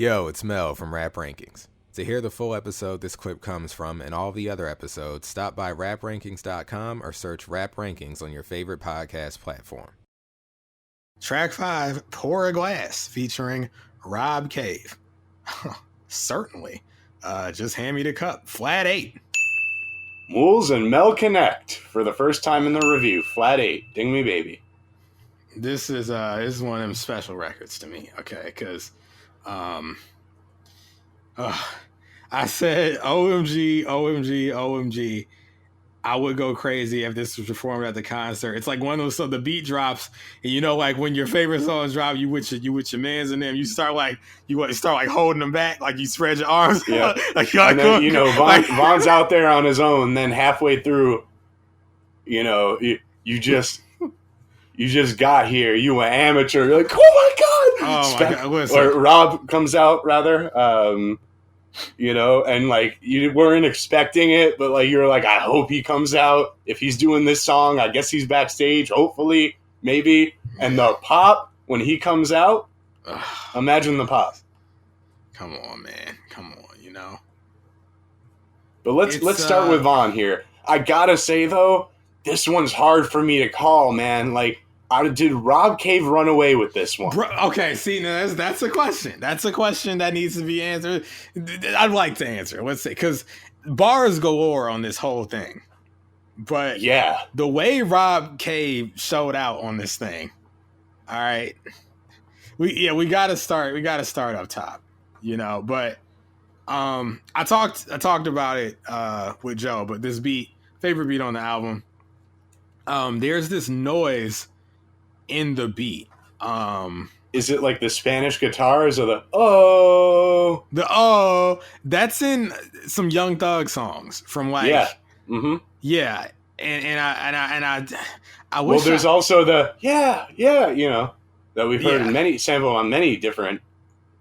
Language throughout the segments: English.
Yo, it's Mel from Rap Rankings. To hear the full episode this clip comes from and all the other episodes, stop by raprankings.com or search Rap Rankings on your favorite podcast platform. Track 5, Pour a Glass, featuring Rob Cave. Certainly. Just hand me the cup. Flat 8. Moulz and Mel connect for the first time in the review. Flat 8. Ding me, baby. This is one of them special records to me, okay? Because I said OMG, OMG, OMG. I would go crazy if this was performed at the concert. It's like one of those, so the beat drops, and you know, like when your favorite songs drop, you with your mans in them, you start holding them back, like you spread your arms. Yeah. Like, and then, Von's out there on his own. Then halfway through, you just got here. You an amateur. You're like, oh my god! Oh my god! Listen. Or Rob comes out rather. And like you weren't expecting it, but like you're like, I hope he comes out. If he's doing this song, I guess he's backstage. Hopefully, maybe. And the pop when he comes out, imagine the pop. Come on, man. Come on, But let's start with Von here. I gotta say though, this one's hard for me to call, man. Like, did Rob Cave run away with this one? Okay, see, now that's a question. That's a question that needs to be answered. I'd like to answer. Let's say, because bars galore on this whole thing. But yeah, the way Rob Cave showed out on this thing, all right, we gotta start up top, But I talked about it with Joe. But this favorite beat on the album, there's this noise in the beat. Is it like the Spanish guitars or the that's in some Young Thug songs from like and I wish. Well, there's also the that we've heard sampled on many different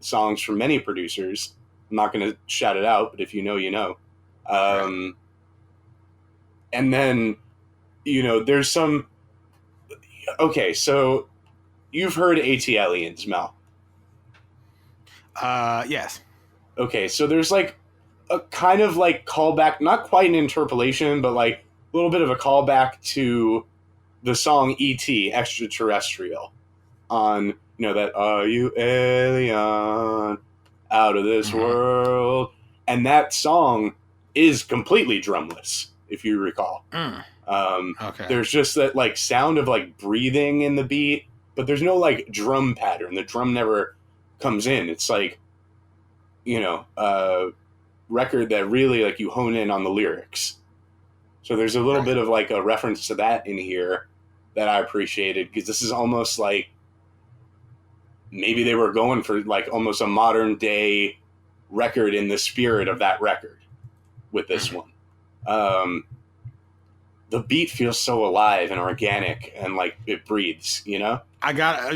songs from many producers. I'm not going to shout it out, but if you know, you know. And then there's some. Okay, so you've heard AT Aliens, Mel. Yes. Okay, so there's like a kind of like callback, not quite an interpolation, but like a little bit of a callback to the song E.T. Extraterrestrial on, that Are You Alien Out of This World? And that song is completely drumless, if you recall. Okay. There's just that like sound of like breathing in the beat, but there's no like drum pattern. The drum never comes in. It's like, a record that really like you hone in on the lyrics. So there's a little bit of like a reference to that in here that I appreciated, because this is almost like maybe they were going for like almost a modern day record in the spirit of that record with this one. The beat feels so alive and organic and like it breathes, I gotta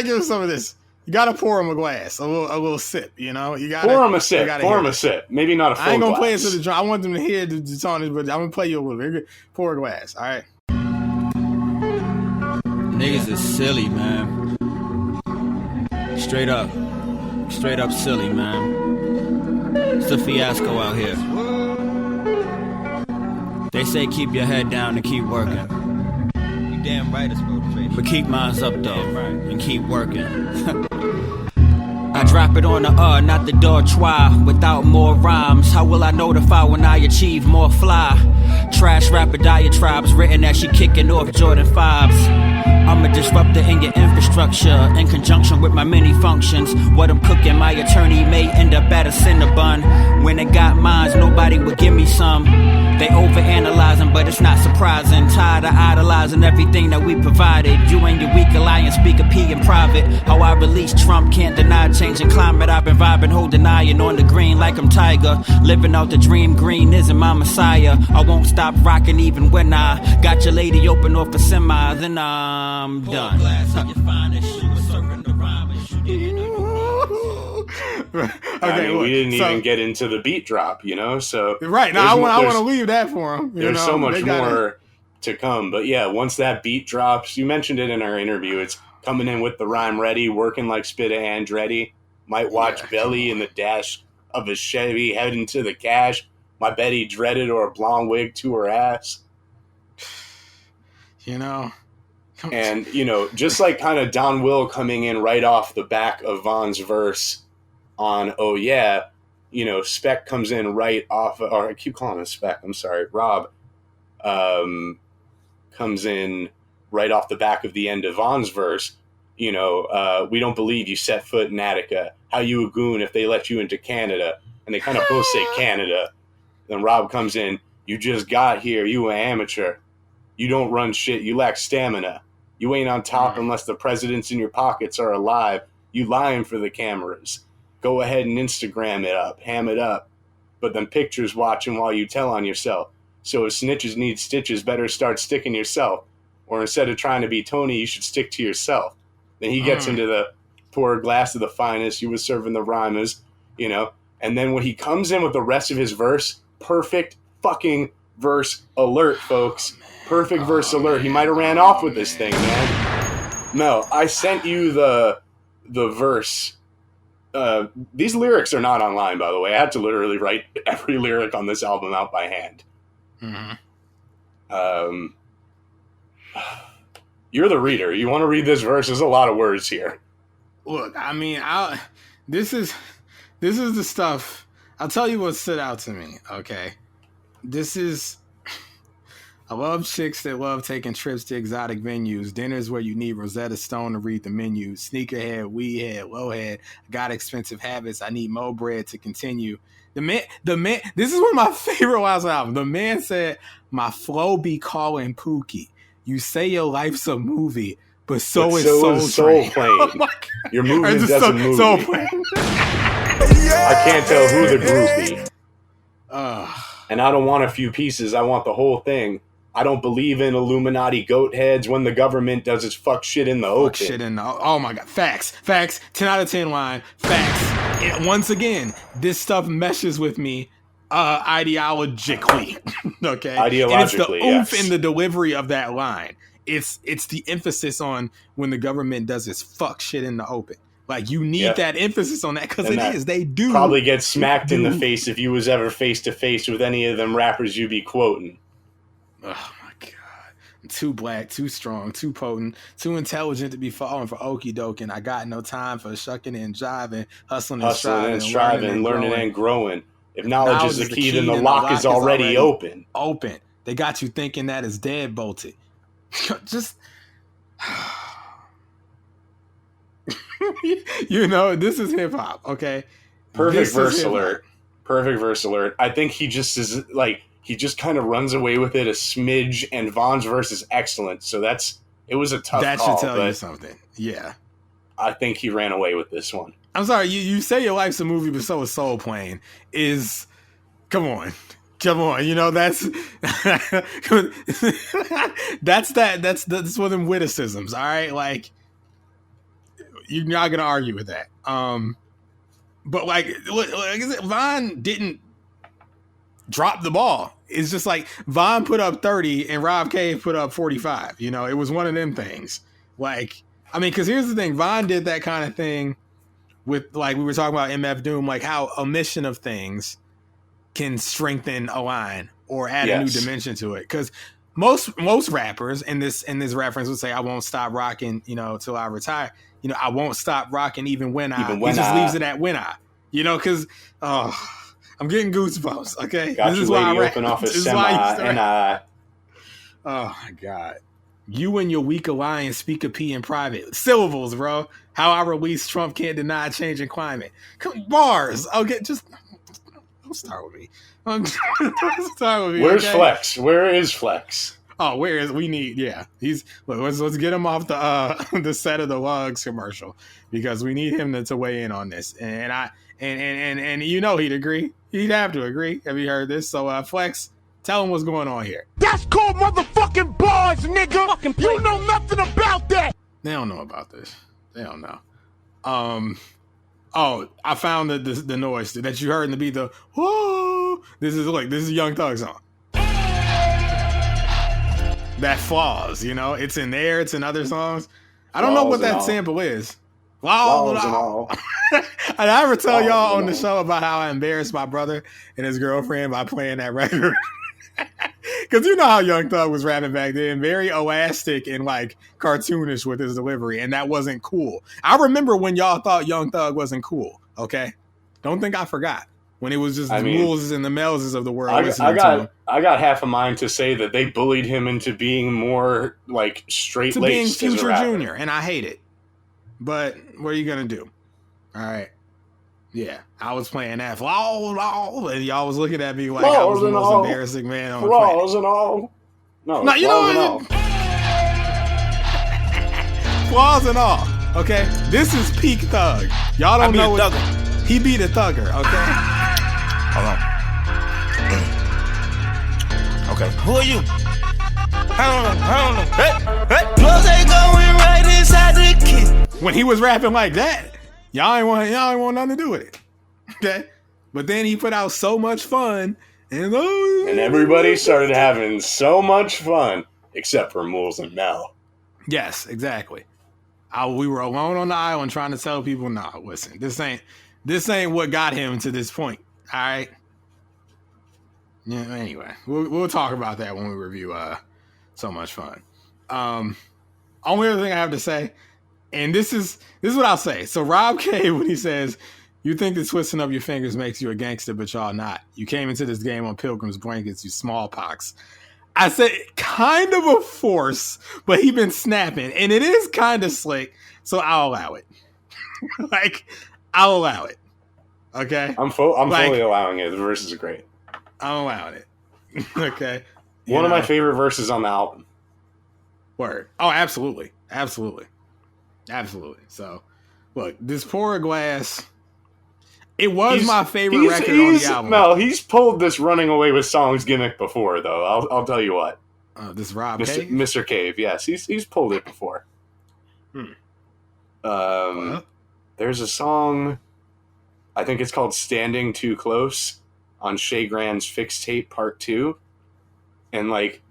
give some of this. You gotta pour him a glass, a little sip, You gotta pour him a sip. Pour him a sip. Maybe not a full glass. I ain't gonna play it to the drum. I want them to hear the song, but I'm gonna play you a little bit. Pour a glass, all right. Niggas is silly, man. Straight up silly, man. It's a fiasco out here. They say keep your head down and keep working. You damn right it's motivation. But keep mines up though, and keep working. I drop it on the not the door try. Without more rhymes, how will I notify when I achieve more fly? Trash rapper diatribes written as she kicking off Jordan 5s. I'm a disruptor in your infrastructure in conjunction with my many functions. What I'm cooking, my attorney may end up at a Cinnabon. When it got mines, nobody would give me some. They overanalyzing, but it's not surprising. Tired of idolizing everything that we provided. You and your weak alliance speak a P in private. How I release Trump, can't deny changing climate. I've been vibing, holding iron on the green like I'm Tiger. Living out the dream, green isn't my messiah. I won't stop rocking even when I got your lady open off a semi. Then I'm done. Okay, we didn't even get into the beat drop, so right now I want to leave that for him. There's so much more to come, but yeah, once that beat drops, you mentioned it in our interview, it's coming in with the rhyme ready, working like Spit of Andretti. Might watch Belly in the dash of a Chevy heading to the cash. My Betty dreaded or a blonde wig to her ass. You know? And, you know, just like kind of Don Will coming in right off the back of Von's verse on Oh Yeah, you know, Spec comes in right off, or I keep calling him Spec, I'm sorry, Rob comes in right off the back of the end of Von's verse. You know, we don't believe you set foot in Attica. How you a goon if they let you into Canada? And they kind of both say Canada. Then Rob comes in, you just got here, you an amateur. You don't run shit, you lack stamina. You ain't on top unless the presidents in your pockets are alive. You lying for the cameras. Go ahead and Instagram it up, ham it up. But them pictures watching while you tell on yourself. So if snitches need stitches, better start sticking yourself. Or instead of trying to be Tony, you should stick to yourself. Then he gets into the pour a glass of the finest, you was serving the rhymers, you know. And then when he comes in with the rest of his verse, perfect fucking verse alert, folks. Perfect verse alert. He might have ran off with this thing, man. Mel, I sent you the verse. These lyrics are not online, by the way. I had to literally write every lyric on this album out by hand. You're the reader. You want to read this verse? There's a lot of words here. Look, I mean, this is the stuff. I'll tell you what stood out to me, okay? I love chicks that love taking trips to exotic venues, dinners where you need Rosetta Stone to read the menu, sneakerhead, weed head, low head, got expensive habits, I need more bread to continue. The man, this is one of my favorite lines of the album. The man said, my flow be calling Pookie. You say your life's a movie, but so is Soul Train. Oh my God. Your movement doesn't move Soul me. Plane. I can't tell who the groupie. And I don't want a few pieces. I want the whole thing. I don't believe in Illuminati goat heads when the government does its fuck shit in the open. Oh my God. Facts. 10 out of 10 line. Facts. And once again, this stuff meshes with me ideologically. Okay? Ideologically, and it's the oomph yes. in the delivery of that line. It's the emphasis on when the government does its fuck shit in the open. Like, you need that emphasis on that because it is. They do. Probably get smacked in the face if you was ever face to face with any of them rappers you be quoting. Oh my God. Too black, too strong, too potent, too intelligent to be falling for okie doke, and I got no time for shucking and jiving, hustling and striving, learning and growing. If knowledge is the key, then the lock is already open. They got you thinking that is dead bolted. Just, you know, this is hip hop, okay? Perfect verse alert. I think he just is like, he just kind of runs away with it a smidge, and Von's verse is excellent. So it was a tough call. That should tell you something. Yeah. I think he ran away with this one. I'm sorry, you say your life's a movie, but so is Soul Plane. Come on, you know, that's that's one of them witticisms, all right? Like, you're not gonna argue with that. But like I said, Von didn't drop the ball. It's just like Von put up 30 and Rob Cave put up 45. You know, it was one of them things. Like, I mean, because here's the thing, Von did that kind of thing with, like, we were talking about MF Doom, like how omission of things can strengthen a line or add a new dimension to it. Because most rappers in this reference would say, I won't stop rocking, you know, till I retire. You know, I won't stop rocking even when he just leaves it at when I, you know, because I'm getting goosebumps. Okay, got this you is why I rap. open off a This is semi why I and I. Oh my God, you and your weak alliance speak a P in private syllables, bro. How I release Trump can't deny changing climate. Bars. Okay, just don't start with me. Start with me. Where's okay? Flex? Where is Flex? Oh, where is we need? Yeah, let's get him off the set of the Lugs commercial because we need him to weigh in on this. And you know he'd agree. He'd have to agree. Have you heard this? So Flex, tell him what's going on here. That's called motherfucking bars, nigga. You know nothing about that. They don't know about this. They don't know. Oh, I found the noise that you heard in the beat. The whoa. This is a Young Thug song. That flaws, you know, it's in there, it's in other songs. I don't know what Flaws and that all. sample is. Flaws and all. And I ever tell Flaws y'all and on the all. show about how I embarrassed my brother and his girlfriend by playing that record? Because you know how Young Thug was rapping back then, very elastic and like cartoonish with his delivery, and that wasn't cool. I remember when y'all thought Young Thug wasn't cool. Okay, don't think I forgot when it was just the Moulz and the Mel's of the world. I got half a mind to say that they bullied him into being more like straight to being laced Future Junior, and I hate it. But what are you gonna do? All right. Yeah, I was playing that flaws, and y'all was looking at me like I was the most embarrassing man on the planet. Flaws and all. No, you know what? Flaws and all. Okay, this is peak Thug. Y'all don't know what he beat a thugger. Okay. Hold on. Okay. Who are you? I don't know. Hey. Clothes ain't going right inside the kid. When he was rapping like that, y'all ain't want nothing to do with it. Okay, but then he put out So Much Fun, and everybody started having so much fun, except for Moulz Mel. Yes, exactly. We were alone on the island trying to tell people, nah, listen, this ain't what got him to this point. All right. Yeah. Anyway, we'll talk about that when we review So Much Fun. Only other thing I have to say, and this is what I'll say. So Rob K, when he says, "You think that twisting up your fingers makes you a gangster, but y'all not. You came into this game on Pilgrim's blankets, you smallpox." I said kind of a force, but he been snapping, and it is kind of slick, so I'll allow it. I'll allow it. Okay? I'm fully allowing it. The verse is great. I'm allowing it. Okay? One of my favorite verses on the album. Word. Oh, absolutely. So, look, this Pour a Glass, it was my favorite record on the album. Mel, he's pulled this Running Away with Songs gimmick before, though. I'll tell you what. This Rob Cave? Mr. Cave, yes. He's pulled it before. There's a song, I think it's called Standing Too Close, on Shay Grand's Fix Tape Part 2. And, like,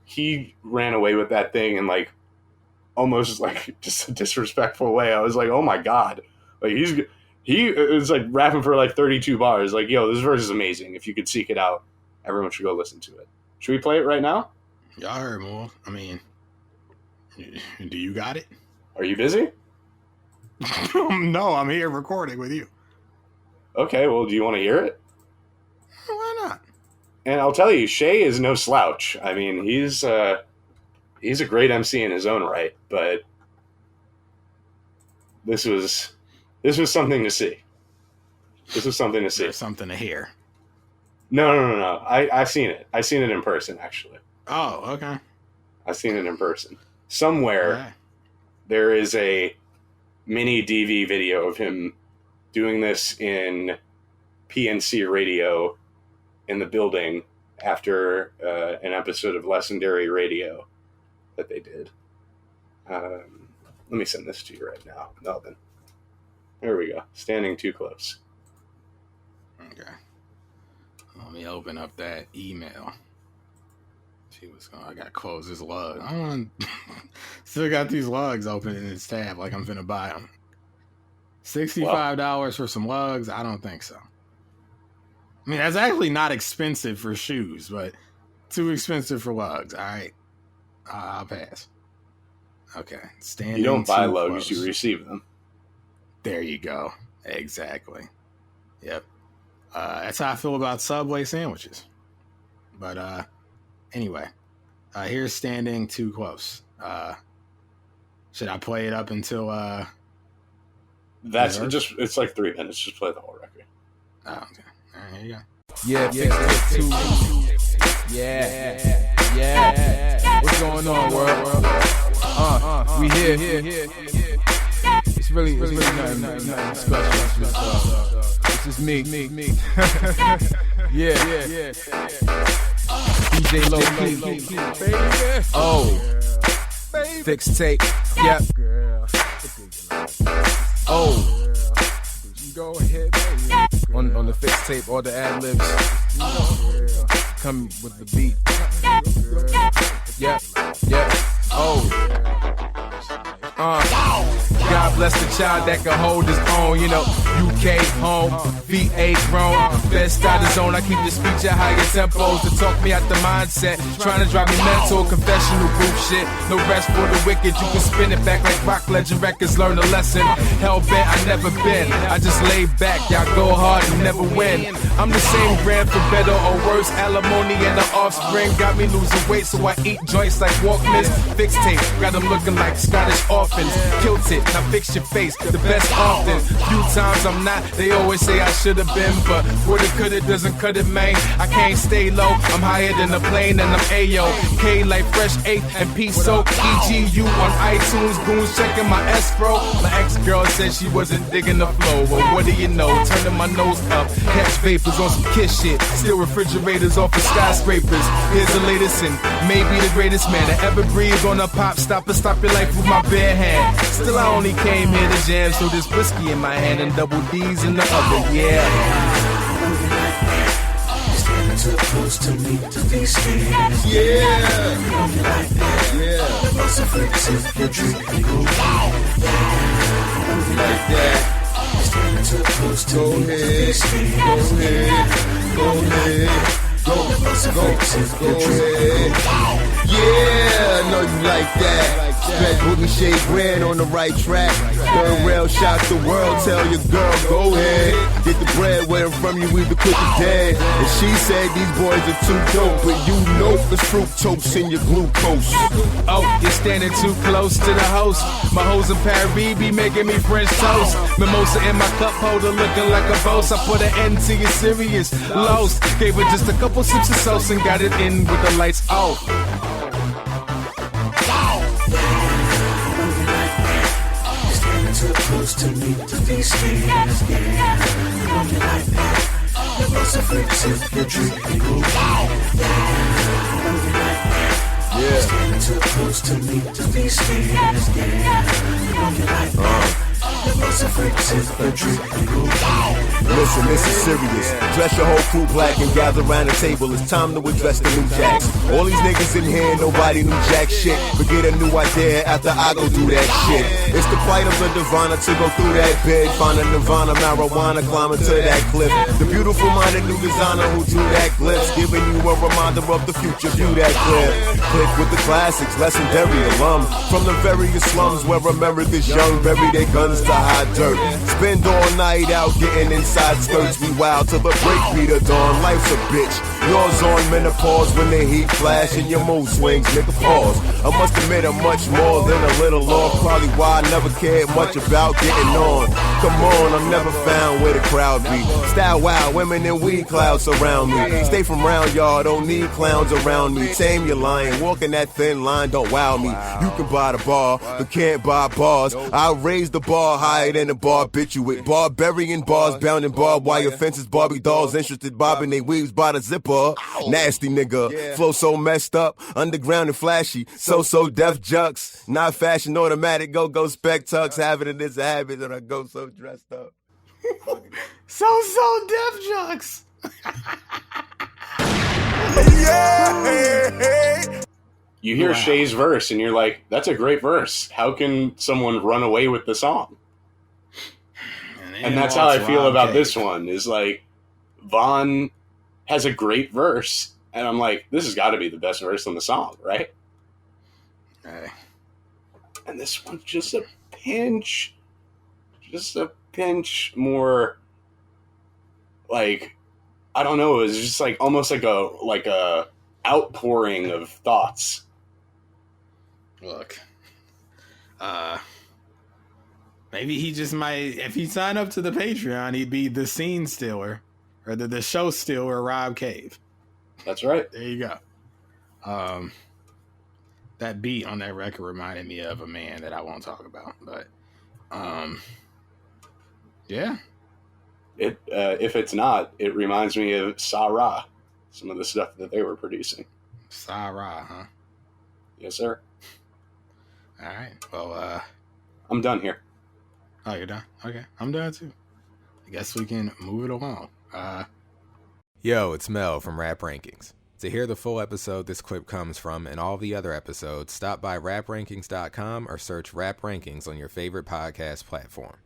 he ran away with that thing in, like, almost, like, just a disrespectful way. I was like, oh, my God. Like, he was, like, rapping for, like, 32 bars. Like, yo, this verse is amazing. If you could seek it out, everyone should go listen to it. Should we play it right now? Y'all heard more. I mean, do you got it? Are you busy? No, I'm here recording with you. Okay, well, do you want to hear it? Why not? And I'll tell you, Shay is no slouch. I mean, he's a great MC in his own right, but this was something to see. This was something to see. There's something to hear. No. I've seen it. I've seen it in person, actually. Oh, okay. I've seen it in person. Somewhere there is a mini DV video of him doing this in PNC radio in the building after an episode of Legendary Radio that they did. Let me send this to you right now, Melvin. There we go. Standing Too Close. Okay. Let me open up that email. See what's going on. I gotta close this lug. Still got these lugs open in this tab like I'm finna buy them. $65 for some lugs? I don't think so. I mean, that's actually not expensive for shoes, but too expensive for lugs. All right. I'll pass. Okay. Standing. You don't buy lugs, close. you receive them. There you go. Exactly. Yep. That's how I feel about Subway sandwiches. But anyway, here's Standing Too Close. Should I play it up until that's just, it's like 3 minutes. Just play the whole record. Oh, okay. All right, here you go. Yeah. What's going on, world? We here. It's really nothing special. This is me. Yeah. DJ Low Key. Oh. Fix tape. Yep. Oh. Go ahead, baby. On the fix tape, all the ad libs come with the beat. Yep. Oh. God bless the child that can hold his own. You know, UK home, VA grown. Best out of zone. I keep the speech at higher tempos to talk me out the mindset. Trying to drive me mental, confessional booth shit. No rest for the wicked. You can spin it back like Rock Legend Records. Learn a lesson. Hell bent, I never been. I just lay back. Y'all go hard and never win. I'm the same brand for better or worse. Alimony and the offspring got me losing weight, so I eat joints like Walkmans. Fix tape, got them looking like Scottish orphans. Kilt it, now fix your face, the best often. Few times I'm not, they always say I should've been, but woulda coulda doesn't cut it, man. I can't stay low, I'm higher than a plane and I'm Ayo. K like Fresh 8 and P Soak. EGU on iTunes, goons checking my S-Pro. My ex-girl said she wasn't digging the flow, but what do you know? Turning my nose up, catch vapors on some kiss shit. Still refrigerators off of skyscrapers. Here's the latest and maybe the greatest man to ever breathe on a pop stopper. Stop your life with my bare hand. Still I only came here to jam, so there's whiskey in my hand and double D's in the oven, yeah. Too close to me to be scared. Yeah. Yeah. Lots of freaks your drink and go Like that. Standing too close to Go me ahead. to be scared. Go ahead. Go ahead. Yeah, I know you like that. Spent boogie shade grand on the right track. Third rail shock the world, tell your girl, go ahead. Get the bread where I'm from, you either quick or dead. And she said these boys are too dope, but you know it's fructose in your glucose. Oh, you're standing too close to the host. My hoes in Paris be making me French toast. Mimosa in my cup holder looking like a boss. I put an end to your serious lows. Gave her just a couple sips of sauce and got it in with the lights off. Too close to me to be scared. When you like that, there lots of freaks if you drink and go. When you like that, standing too close to me to be scared. When you like that. Listen, this is serious. Dress your whole crew black and gather around the table. It's time to address the new jacks. All these niggas in here, nobody knew jack shit. But get a new idea after I go do that shit. It's the plight of a diviner to go through that bed. Find a nirvana, marijuana, climbing to that cliff. The beautiful minded new designer who drew that glyphs, giving you a reminder of the future. View that clip. Click with the classics, legendary alum. From the various slums where America's young bury their guns to high dirt. Spend all night out getting inside skirts. We wild till the break beat of dawn. Life's a bitch. Yours on menopause when the heat flash and your mood swings. Nigga pause. I must admit I'm much more than a little off. Probably why I never cared much about getting on. Come on, I'm never found where the crowd be. Style wild, women and weed clouds surround me. Stay from round y'all, don't need clowns around me. Tame your lion, walking that thin line, don't wow me. You can buy the bar, but can't buy bars. I'll raise the bar higher than the barbiturate. Barbarian bars bound in barbed wire fences. Barbie dolls interested bobbing they weaves by the zipper. Nasty nigga, flow so messed up, underground and flashy. So deaf jucks, not fashion automatic. Go spec tux. Having it is a habit that I go so dressed up. So deaf jokes. Yeah. You hear Shay's verse and you're like, that's a great verse. How can someone run away with the song? And that's how I feel about this one, is like, Vaughn has a great verse, and I'm like, this has got to be the best verse on the song, right? Hey. And this one's just a pinch more, like, I don't know, it's just like almost like a outpouring of thoughts. Look, maybe he just might, if he signed up to the Patreon, he'd be the scene stealer, or the show stealer, Rob Cave. That's right. There you go. That beat on that record reminded me of a man that I won't talk about, but yeah. It if it's not, it reminds me of Sarah, some of the stuff that they were producing. Sarah, huh? Yes, sir. All right. Well, I'm done here. Oh, you're done? Okay. I'm done too. I guess we can move it along. Yo, it's Mel from Rap Rankings. To hear the full episode this clip comes from and all the other episodes, stop by raprankings.com or search Rap Rankings on your favorite podcast platform.